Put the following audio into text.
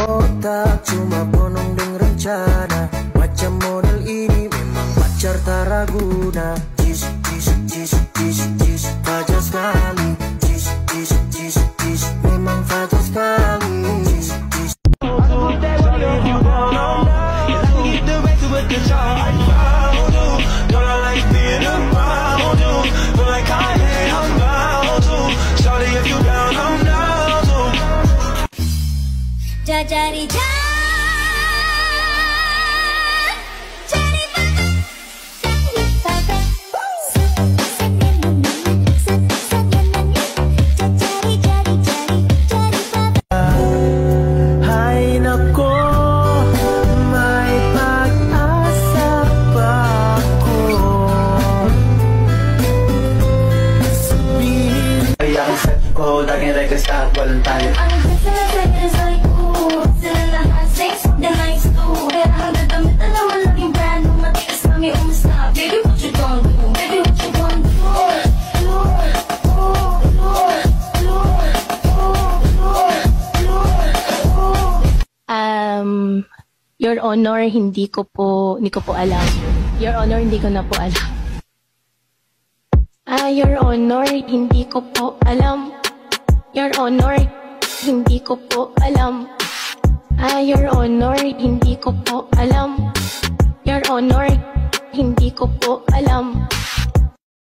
otak cuma bonong deng rencana. Macam model ini memang pacar tak raguna. Jis, jis, jis, jis, jis, fajar sekali. Jis, jis, jis, jis, memang fajar sekali. Jis, jis. Jajari Hay nako, may pag-asa pa ako. Sabihin ay ang set ko, laging request at walang tayo. Your Honor, hindi ko po alam. Your Honor, hindi ko na po alam. Your Honor, hindi ko po alam. Your Honor, hindi ko po alam. Your Honor, hindi ko po alam. Your Honor, hindi ko po alam.